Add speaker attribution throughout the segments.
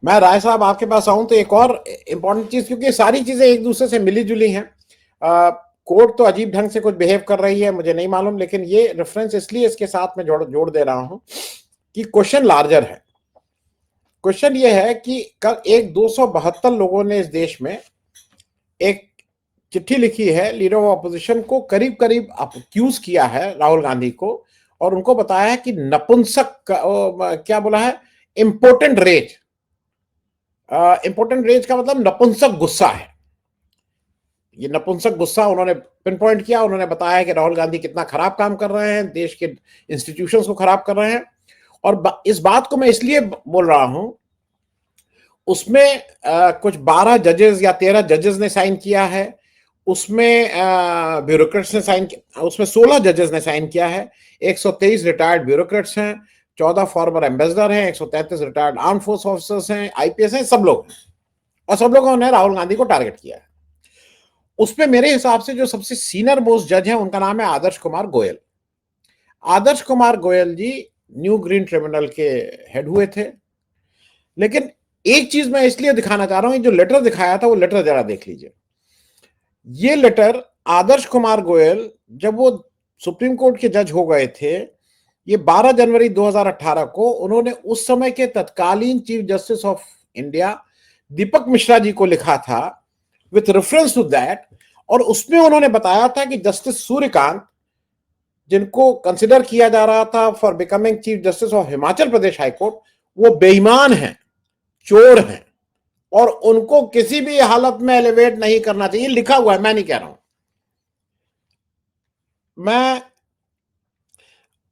Speaker 1: मैं राय साहब आपके पास आऊं तो एक और इम्पोर्टेंट चीज, क्योंकि सारी चीजें एक दूसरे से मिली जुली हैं। कोर्ट तो अजीब ढंग से कुछ बिहेव कर रही है, मुझे नहीं मालूम, लेकिन ये रेफरेंस इसलिए इसके साथ में जोड़ दे रहा हूं कि क्वेश्चन लार्जर है। क्वेश्चन ये है कि कल एक 272 लोगों ने इस देश में एक चिट्ठी लिखी है, लीडर ऑफ अपोजिशन को करीब करीब अक्यूज किया है राहुल गांधी को, और उनको बताया है कि नपुंसक क्या बोला है, इंपोर्टेंट रेज। इंपोर्टेंट रेज का मतलब नपुंसक गुस्सा है। ये नपुंसक गुस्सा उन्होंने पिन पॉइंट किया। उन्होंने बताया कि राहुल गांधी कितना खराब काम कर रहे हैं, देश के इंस्टीट्यूशंस को खराब कर रहे हैं। और इस बात को मैं इसलिए बोल रहा हूं, उसमें कुछ 12 जजेस या 13 जजेस ने साइन किया है, उसमें ब्यूरोक्रेट्स ने साइन किया, उसमें 16 जजेस ने साइन किया है, 123 रिटायर्ड ब्यूरोक्रेट्स हैं, 14 फॉर्मर एम्बेसडर हैं, 133 रिटायर्ड आर्म फोर्स ऑफिसर्स हैं, आईपीएस हैं, सब लोग, और सब लोगों ने राहुल गांधी को टारगेट किया है। उसमें मेरे हिसाब से जो सबसे सीनियर मोस्ट जज है उनका नाम है आदर्श कुमार गोयल। आदर्श कुमार गोयल जी न्यू ग्रीन ट्रिब्यूनल के हेड हुए थे। लेकिन एक चीज मैं इसलिए दिखाना चाह रहा हूं, जो लेटर दिखाया था वो लेटर जरा देख लीजिए। ये लेटर आदर्श कुमार गोयल जब वो सुप्रीम कोर्ट के जज हो गए थे, ये 12 जनवरी 2018 को उन्होंने उस समय के तत्कालीन चीफ जस्टिस ऑफ इंडिया दीपक मिश्रा जी को लिखा था विथ रेफरेंस टू दैट। और उसमें उन्होंने बताया था कि जस्टिस सूर्यकांत, जिनको कंसिडर किया जा रहा था for becoming chief justice of Himachal Pradesh high court, वो बेईमान हैं, चोर हैं, और उनको किसी भी हालत में एलिवेट नहीं करना चाहिए। लिखा हुआ है, मैं नहीं कह रहा हूं। मैं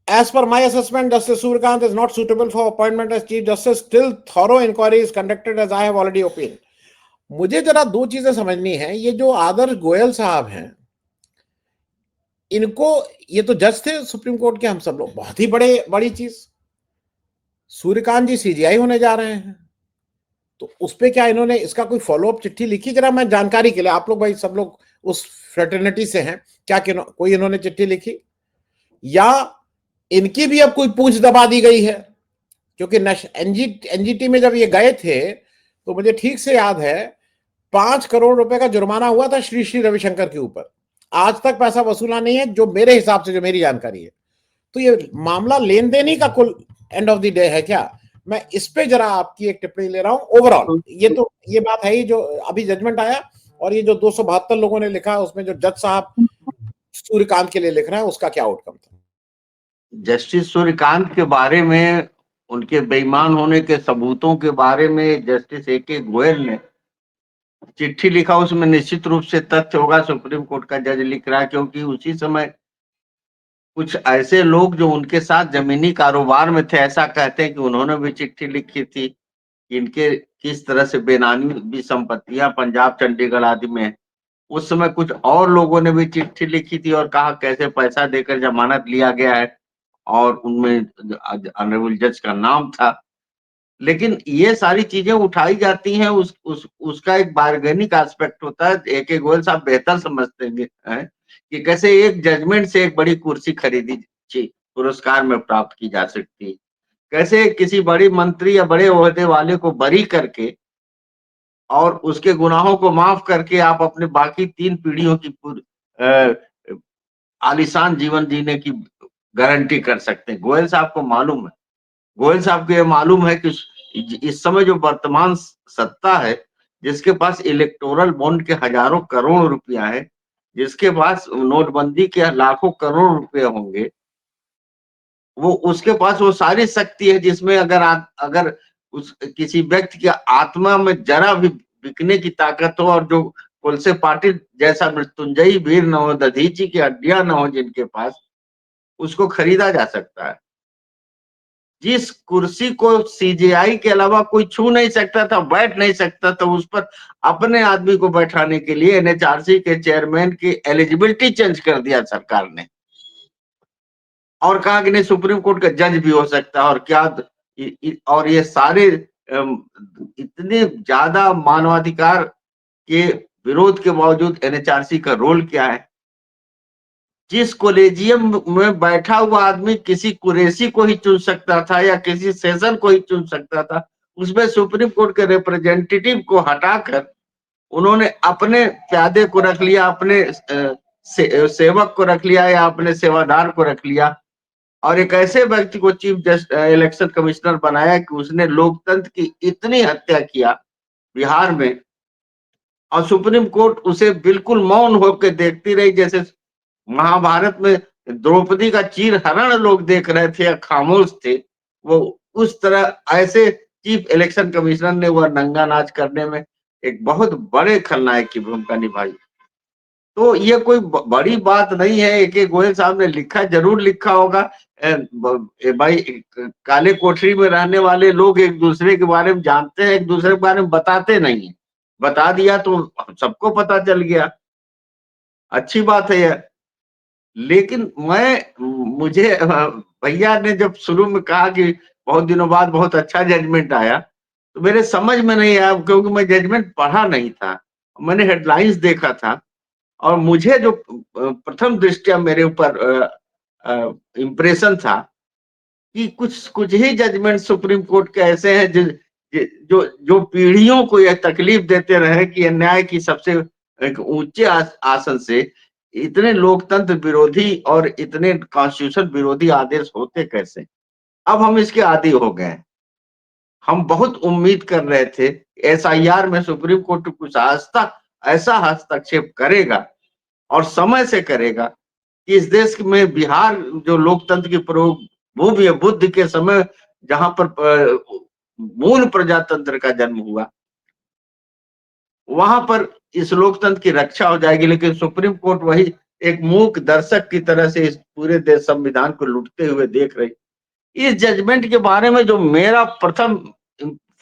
Speaker 1: As per my assessment, Justice Suryakant is not suitable for appointment as Chief Justice till thorough inquiry is conducted as I have already opined. मुझे जरा दो चीजें समझनी है। ये जो आदर्श गोयल साहब हैं, इनको, ये तो जज थे सुप्रीम कोर्ट के, हम सब लोग, बहुत ही बड़ी चीज। सूर्यकांत जी सीजीआई होने जा रहे हैं, तो उस पर क्या इन्होंने इसका कोई फॉलोअप चिट्ठी लिखी? जरा मैं जानकारी के लिए, आप लोग भाई सब लोग उस फ्रेटर्निटी से हैं, क्या कोई इन्होंने चिट्ठी लिखी, या इनकी भी अब कोई पूंछ दबा दी गई है? क्योंकि एनजीटी में जब ये गए थे तो मुझे ठीक से याद है 5 करोड़ रुपए का जुर्माना हुआ था श्री श्री रविशंकर के ऊपर। आज तक पैसा वसूला नहीं है, जो मेरे हिसाब से, जो मेरी जानकारी है। तो ये मामला लेन देन ही का कुल एंड ऑफ द डे है क्या? मैं इस पे जरा आपकी एक टिप्पणी ले रहा हूं। ओवरऑल ये बात है ही, जो अभी जजमेंट आया और ये जो 272 लोगों ने लिखा, उसमें जो जज साहब सूर्यकांत के लिए लिख रहे हैं, उसका क्या आउटकम था?
Speaker 2: जस्टिस सूर्यकांत के बारे में, उनके बेईमान होने के सबूतों के बारे में जस्टिस ए.के. गोयल ने चिट्ठी लिखा, उसमें निश्चित रूप से तथ्य होगा। सुप्रीम कोर्ट का जज लिख रहा है, क्योंकि उसी समय कुछ ऐसे लोग जो उनके साथ जमीनी कारोबार में थे, ऐसा कहते हैं कि उन्होंने भी चिट्ठी लिखी थी, इनके किस तरह से बेनामी भी संपत्तियां पंजाब, चंडीगढ़ आदि में। उस समय कुछ और लोगों ने भी चिट्ठी लिखी थी और कहा कैसे पैसा देकर जमानत लिया गया है, और उनमें ऑनरेबल जज का नाम था। लेकिन ये सारी चीजें उठाई जाती हैं, उसका एक बार्गेनिक एस्पेक्ट होता है। ए.के. गोयल साहब बेहतर समझते हैं कि कैसे एक जजमेंट से एक बड़ी कुर्सी खरीदी पुरस्कार में प्राप्त की जा सकती है, कैसे किसी बड़ी मंत्री या बड़े ओहदे वाले को बरी करके और उसके गुनाहों को माफ करके आप अपने बाकी 3 पीढ़ियों की आलीशान जीवन जीने की गारंटी कर सकते हैं। गोयल साहब को मालूम है, गोयल साहब को ये मालूम है कि इस समय जो वर्तमान सत्ता है, जिसके पास इलेक्टोरल बॉन्ड के हजारों करोड़ रुपया है, जिसके पास नोटबंदी के लाखों करोड़ रुपए होंगे, वो उसके पास वो सारी शक्ति है, जिसमें अगर उस किसी व्यक्ति की आत्मा में जरा भी बिकने की ताकत हो, और जो कोलसे पाटिल जैसा मृत्युंजयी वीर न हो, दधीची की हड्डियां न हो जिनके पास, उसको खरीदा जा सकता है। जिस कुर्सी को सीजेआई के अलावा कोई छू नहीं सकता था, बैठ नहीं सकता था, उस पर अपने आदमी को बैठाने के लिए एनएचआरसी के चेयरमैन की एलिजिबिलिटी चेंज कर दिया सरकार ने, और कहा कि नहीं सुप्रीम कोर्ट का जज भी हो सकता है। और क्या, और ये सारे इतने ज्यादा मानवाधिकार के विरोध के बावजूद एनएचआरसी का रोल क्या है? जिस कोलेजियम में बैठा हुआ आदमी किसी कुरैशी को ही चुन सकता था या किसी सेशन को ही चुन सकता था, उसमें सुप्रीम कोर्ट के रिप्रेजेंटेटिव को हटाकर उन्होंने अपने प्यादे को रख लिया, अपने सेवक को रख लिया या अपने सेवादार को रख लिया, और एक ऐसे व्यक्ति को चीफ इलेक्शन कमिश्नर बनाया कि उसने लोकतंत्र की इतनी हत्या किया बिहार में, और सुप्रीम कोर्ट उसे बिल्कुल मौन होकर देखती रही, जैसे महाभारत में द्रौपदी का चीर हरण लोग देख रहे थे या खामोश थे, वो उस तरह ऐसे चीफ इलेक्शन कमिश्नर ने वह नंगा नाच करने में एक बहुत बड़े खलनायक की भूमिका निभाई। तो ये कोई बड़ी बात नहीं है। ए के गोयल साहब ने लिखा, जरूर लिखा होगा। भाई काले कोठरी में रहने वाले लोग एक दूसरे के बारे में जानते हैं, एक दूसरे के बारे में बताते नहीं है। बता दिया तो सबको पता चल गया, अच्छी बात है यह। लेकिन मुझे भैया ने जब शुरू में कहा कि बहुत दिनों बाद बहुत अच्छा जजमेंट आया, तो मेरे समझ में नहीं आया, क्योंकि मैं जजमेंट पढ़ा नहीं था, मैंने हेडलाइंस देखा था। और मुझे जो प्रथम दृष्टया मेरे ऊपर इम्प्रेशन था कि कुछ कुछ ही जजमेंट सुप्रीम कोर्ट के ऐसे हैं जो जो पीढ़ियों को यह तकलीफ देते रहे कि न्याय की सबसे एक ऊंचे आसन से इतने लोकतंत्र विरोधी और इतने कॉन्स्टिट्यूशन विरोधी आदेश होते कैसे। अब हम इसके आदी हो गए। हम बहुत उम्मीद कर रहे थे एसआईआर में सुप्रीम कोर्ट कुछ ऐसा हस्तक्षेप करेगा और समय से करेगा कि इस देश में बिहार जो लोकतंत्र की भूमि बुद्ध के समय जहां पर मूल प्रजातंत्र का जन्म हुआ, वहां पर इस लोकतंत्र की रक्षा हो जाएगी। लेकिन सुप्रीम कोर्ट वही एक मूक दर्शक की तरह से इस पूरे देश संविधान को लूटते हुए देख रही। इस जजमेंट के बारे में जो मेरा प्रथम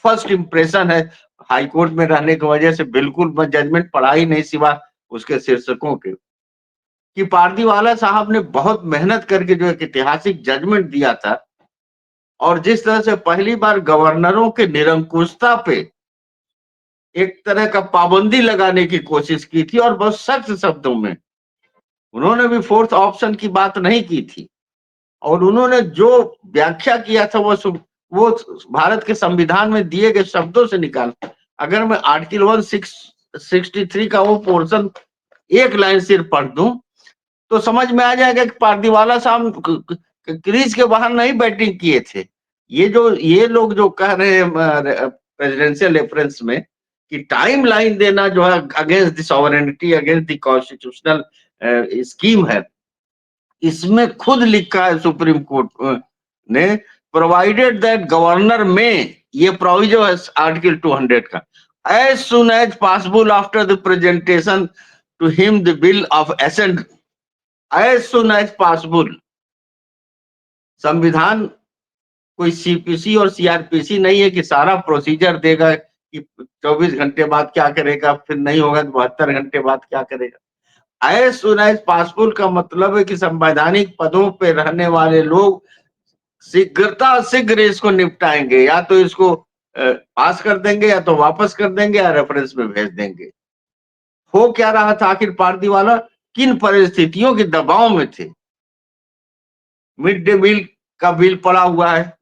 Speaker 2: फर्स्ट इंप्रेशन है, हाईकोर्ट में रहने की वजह से बिल्कुल मैं जजमेंट पढ़ा ही नहीं सिवा उसके शीर्षकों के, कि पारदीवाला साहब ने बहुत मेहनत करके जो एक ऐतिहासिक जजमेंट दिया था, और जिस तरह से पहली बार गवर्नरों के निरंकुशता पे एक तरह का पाबंदी लगाने की कोशिश की थी, और बहुत सख्त शब्दों में उन्होंने भी फोर्थ ऑप्शन की बात नहीं की थी, और उन्होंने जो व्याख्या किया था वो भारत के संविधान में दिए गए शब्दों से निकाल। अगर मैं आर्टिकल 163 का वो पोर्शन एक लाइन सिर्फ पढ़ दूं तो समझ में आ जाएगा कि पारदीवाला साहब क्रीज के बाहर नहीं बैटिंग किए थे। ये लोग जो कह रहे हैं प्रेसिडेंशियल रेफरेंस में कि टाइम लाइन देना जो है against the sovereignty, against the constitutional scheme है, इसमें खुद लिखा है सुप्रीम कोर्ट ने, प्रोवाइडेड दैट गवर्नर में, ये प्रोविजो है आर्टिकल 200 का, as soon as possible after the presentation to him the bill of assent, as soon as possible. संविधान कोई सीपीसी और सीआरपीसी नहीं है कि सारा प्रोसीजर देगा कि 24 घंटे बाद क्या करेगा, फिर नहीं होगा तो 72 घंटे बाद क्या करेगा। एज सुन एज पॉसिबल का मतलब है कि संवैधानिक पदों पे रहने वाले लोग शीघ्र इसको निपटाएंगे, या तो इसको पास कर देंगे या तो वापस कर देंगे या रेफरेंस में भेज देंगे। हो क्या रहा था आखिर पारदीवाला किन परिस्थितियों के दबाव में थे। मिड डे मील का बिल पड़ा हुआ है,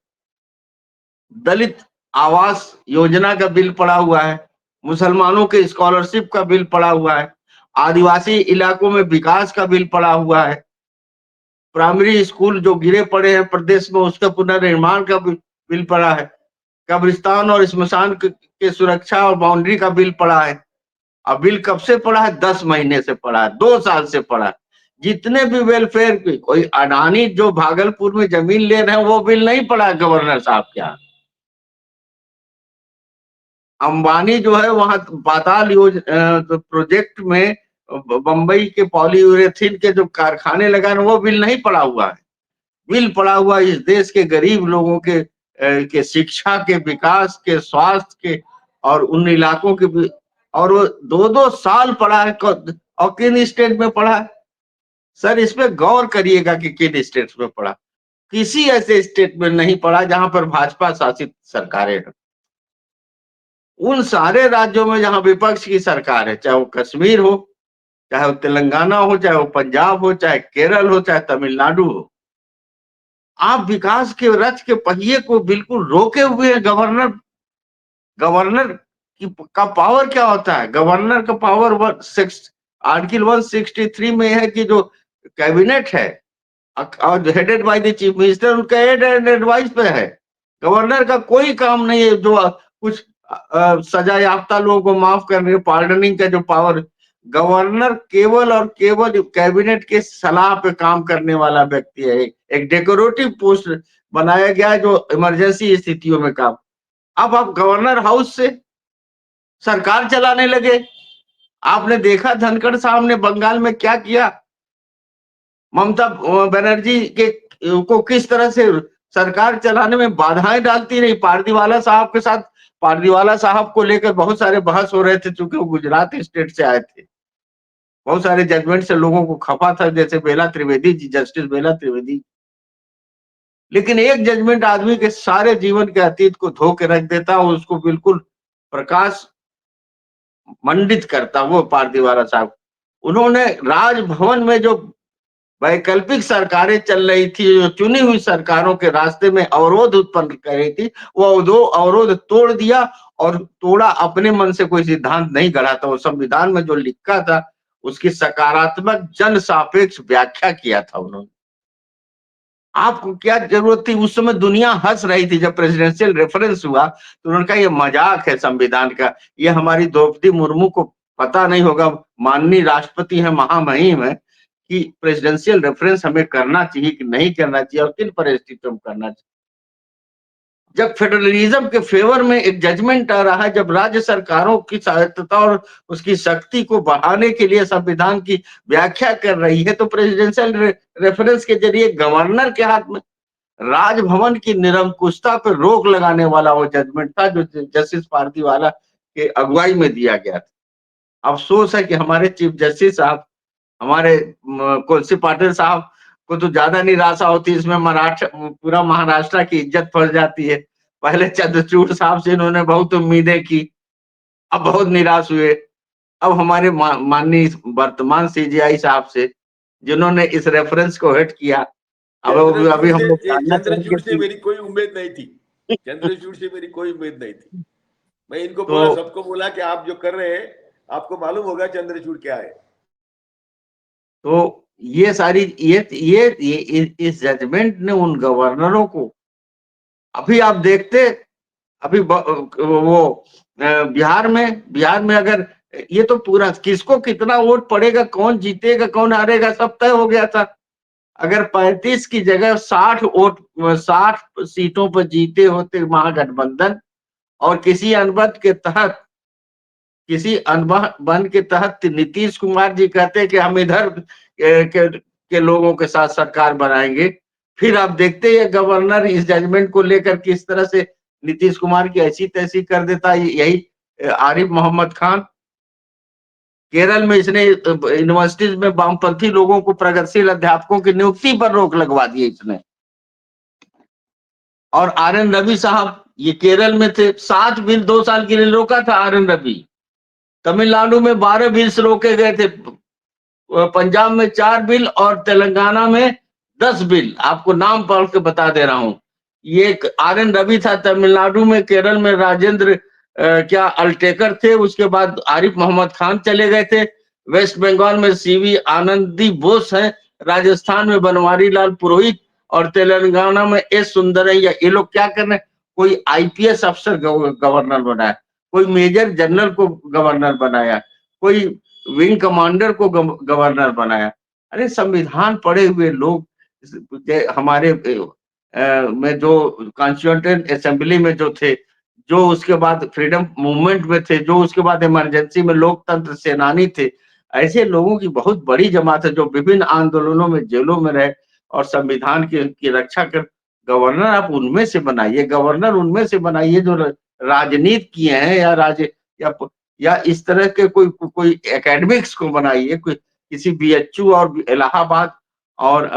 Speaker 2: दलित आवास योजना का बिल पड़ा हुआ है, मुसलमानों के स्कॉलरशिप का बिल पड़ा हुआ है, आदिवासी इलाकों में विकास का बिल पड़ा हुआ है, प्राइमरी स्कूल जो गिरे पड़े हैं प्रदेश में उसका पुनर्निर्माण का बिल पड़ा है, कब्रिस्तान और स्मशान के सुरक्षा और बाउंड्री का बिल पड़ा है। अब बिल कब से पड़ा है? 10 महीने से पड़ा है, 2 साल से पड़ा है। जितने भी वेलफेयर की, कोई अडानी जो भागलपुर में जमीन ले रहे हैं वो बिल नहीं पड़ा है गवर्नर साहब के यहाँ। अंबानी जो है वहां पाताल योजना प्रोजेक्ट में बंबई के पॉलीयूरेथीन के जो कारखाने लगाए वो बिल नहीं पड़ा हुआ है। बिल पड़ा हुआ इस देश के गरीब लोगों के शिक्षा के, विकास के, स्वास्थ्य के, और उन इलाकों के, और वो 2-2 साल पड़ा है। और किन स्टेट में पड़ा है सर? इस पे गौर करिएगा कि किन स्टेट्स में पड़ा। किसी ऐसे स्टेट में नहीं पड़ा जहां पर भाजपा शासित सरकारें हैं। उन सारे राज्यों में जहां विपक्ष की सरकार है, चाहे वो कश्मीर हो, चाहे वो तेलंगाना हो, चाहे वो पंजाब हो, चाहे केरल हो, चाहे तमिलनाडु हो, आप विकास के रथ के पहिए को बिल्कुल रोके हुए हैं गवर्नर। गवर्नर का पावर क्या होता है? गवर्नर का पावर आर्टिकल 163 में है कि जो कैबिनेट है और headed by the chief minister, उनका एड एंड एडवाइस पे है। गवर्नर का कोई काम नहीं है जो कुछ सजा याफ्ता लोगों को माफ करने, पार्डनिंग का जो पावर, गवर्नर केवल और केवल कैबिनेट के सलाह पे काम करने वाला व्यक्ति है। एक डेकोरेटिव पोस्ट बनाया गया है जो इमरजेंसी स्थितियों में काम। अब आप गवर्नर हाउस से सरकार चलाने लगे। आपने देखा धनखड़ साहब ने बंगाल में क्या किया, ममता बनर्जी के को किस तरह से सरकार चलाने में बाधाएं डालती रही। पारदीवाला साहब के साथ, पारदीवाला साहब को लेकर बहुत सारे बहस हो रहे थे, चूंकि वो गुजरात स्टेट से आए थे। बहुत सारे जजमेंट से लोगों को खफा था, जैसे बेला त्रिवेदी जी, जस्टिस बेला त्रिवेदी। लेकिन एक जजमेंट आदमी के सारे जीवन के अतीत को धो के रख देता, उसको बिल्कुल प्रकाश मंडित करता, वो पारदीवाला साहब। उन्होंने राजभवन में जो वैकल्पिक सरकारें चल रही थी, जो चुनी हुई सरकारों के रास्ते में अवरोध उत्पन्न कर रही थी, वो दो अवरोध तोड़ दिया और तोड़ा, अपने मन से कोई सिद्धांत नहीं गढ़ा था। वो संविधान में जो लिखा था उसकी सकारात्मक जन सापेक्ष व्याख्या किया था उन्होंने। आपको क्या जरूरत थी? उस समय दुनिया हंस रही थी जब प्रेसिडेंशियल रेफरेंस हुआ, तो उन्होंने कहा ये मजाक है संविधान का, ये हमारी द्रौपदी मुर्मू को पता नहीं होगा, माननीय राष्ट्रपति है, महामहिम है, कि प्रेसिडेंशियल रेफरेंस हमें करना चाहिए कि नहीं करना चाहिए और किन परिस्थितियों में करना चाहिए। जब फेडरलिज्म के फेवर में एक जजमेंट आ रहा है, जब राज्य सरकारों की स्वायत्तता और उसकी शक्ति को बढ़ाने के लिए संविधान की व्याख्या कर रही है, तो प्रेसिडेंशियल रेफरेंस के जरिए गवर्नर के हाथ में राजभवन की निरंकुशता पर रोक लगाने वाला वो जजमेंट था जो जस्टिस पारदीवाला के अगुवाई में दिया गया था। अफसोस है कि हमारे चीफ जस्टिस साहब, हमारे कोलसी पाटिल साहब को तो ज्यादा निराशा होती है, इसमें पूरा महाराष्ट्र की इज्जत फंस जाती है। पहले चंद्रचूड़ साहब से इन्होंने बहुत उम्मीदें की, अब बहुत निराश हुए। अब हमारे माननीय वर्तमान सीजीआई साहब से, जिन्होंने इस रेफरेंस को हिट किया, अब अभी हम लोग
Speaker 3: चंद्रचूड़ से मेरी कोई उम्मीद नहीं थी। चंद्रचूड़ से मेरी कोई उम्मीद नहीं थी। मैं इनको बोला, सबको बोला कि आप जो कर रहे हैं आपको मालूम होगा चंद्रचूड़ क्या है।
Speaker 2: तो ये सारी ये इस जजमेंट ने उन गवर्नरों को, अभी आप देखते, अभी वो बिहार में अगर ये तो पूरा किसको कितना वोट पड़ेगा, कौन जीतेगा कौन हारेगा, सब तय हो गया था। अगर 35 की जगह 60 सीटों पर जीते होते महागठबंधन, और किसी अनबन के तहत नीतीश कुमार जी कहते कि हम इधर के लोगों के साथ सरकार बनाएंगे, फिर आप देखते ये गवर्नर इस जजमेंट को लेकर किस तरह से नीतीश कुमार की ऐसी तैसी कर देता। यही आरिफ मोहम्मद खान, केरल में इसने यूनिवर्सिटीज में वामपंथी लोगों को, प्रगतिशील अध्यापकों की नियुक्ति पर रोक लगवा दी इसने। और आर.एन. रवि साहब ये केरल में थे, 7 बिल 2 साल के लिए रोका था आर.एन. रवि। तमिलनाडु में 12 बिल्स रोके गए थे, पंजाब में 4 बिल और तेलंगाना में 10 बिल। आपको नाम पढ़ के बता दे रहा हूं। ये आर.एन. रवि था तमिलनाडु में, केरल में राजेंद्र क्या अल्टेकर थे, उसके बाद आरिफ मोहम्मद खान चले गए थे, वेस्ट बंगाल में सीवी आनंदी बोस हैं, राजस्थान में बनवारी लाल पुरोहित, और तेलंगाना में एस सुंदरैया। ये लोग क्या कर रहे हैं? कोई आईपीएस अफसर गवर्नर बनाया, कोई मेजर जनरल को गवर्नर बनाया, कोई विंग कमांडर को गवर्नर बनाया। अरे संविधान पढ़े हुए लोग हमारे में जो कॉन्स्टिट्यूएंट असेंबली में जो थे, जो उसके बाद फ्रीडम मूवमेंट में थे, जो उसके बाद इमरजेंसी में लोकतंत्र सेनानी थे, ऐसे लोगों की बहुत बड़ी जमात है जो विभिन्न आंदोलनों में जेलों में रहे और संविधान की रक्षा कर। गवर्नर आप उनमें से बनाइए, गवर्नर उनमें से बनाइए जो राजनीति किए हैं, या इस तरह के कोई एकेडमिक्स को बनाइए, कोई किसी बीएचयू और इलाहाबाद और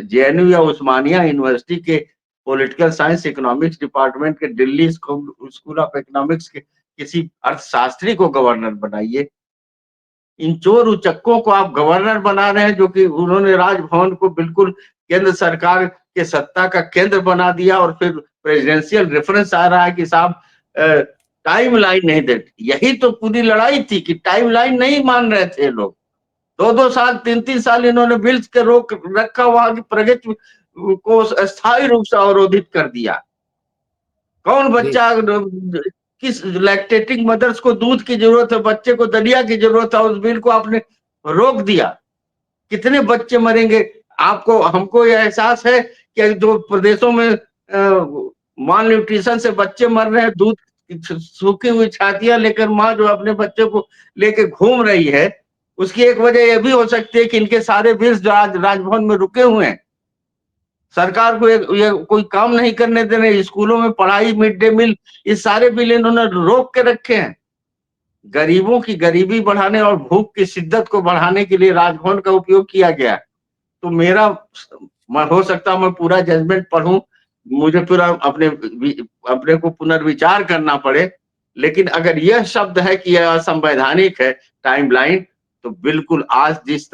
Speaker 2: जेएनयू या उस्मानिया यूनिवर्सिटी के पॉलिटिकल साइंस इकोनॉमिक्स डिपार्टमेंट के, दिल्ली स्कूल ऑफ इकोनॉमिक्स के किसी अर्थशास्त्री को गवर्नर बनाइए। इन चोर उचक्कों को आप गवर्नर बना रहे हैं, जो कि उन्होंने राजभवन को बिल्कुल केंद्र सरकार के सत्ता का केंद्र बना दिया। और फिर प्रेसिडेंशियल रेफरेंस आ रहा है कि साहब टाइम लाइन नहीं दे, यही तो पूरी लड़ाई थी कि टाइम लाइन नहीं मान रहे थे लोग। 2-2 साल 3-3 साल इन्होंने बिल्स के रोक रखा, वहां की प्रगति को स्थायी रूप से अवरोधित कर दिया। कौन बच्चा, किस लैक्टेटिंग मदर्स को दूध की जरूरत है, बच्चे को दलिया की जरूरत है, उस बिल को आपने रोक दिया। कितने बच्चे मरेंगे? आपको, हमको यह एहसास है कि जो प्रदेशों में माल न्यूट्रिशन से बच्चे मर रहे हैं, दूध सूखी हुई छातियां लेकर माँ जो अपने बच्चे को लेकर घूम रही है, उसकी एक वजह यह भी हो सकती है कि इनके सारे बिल्स जो आज राजभवन में रुके हुए हैं, सरकार को ये कोई काम नहीं करने दे रहे। स्कूलों में पढ़ाई, मिड डे मील, ये सारे बिल इन्होंने रोक के रखे हैं। गरीबों की गरीबी बढ़ाने और भूख की शिद्दत को बढ़ाने के लिए राजभवन का उपयोग किया गया। तो मेरा, हो सकता मैं पूरा जजमेंट पढ़ूं, मुझे पूरा अपने को पुनर्विचार करना पड़े, लेकिन अगर यह शब्द है कि यह असंवैधानिक है टाइमलाइन, तो बिल्कुल आज जिस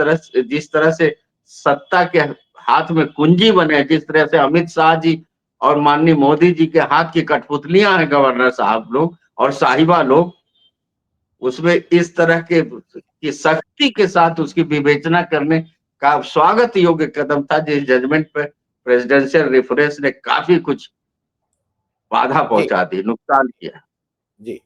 Speaker 2: तरह से सत्ता के हाथ में कुंजी बने, जिस तरह से अमित शाह जी और माननीय मोदी जी के हाथ की कठपुतलियां हैं गवर्नर साहब लोग और साहिबा लोग, उसमें इस तरह के की सख्ती के साथ उसकी विवेचना करने का स्वागत योग्य कदम था, जिस जजमेंट पे प्रेसिडेंशियल रेफरेंस ने काफी कुछ बाधा पहुंचा दी, नुकसान किया।
Speaker 1: जी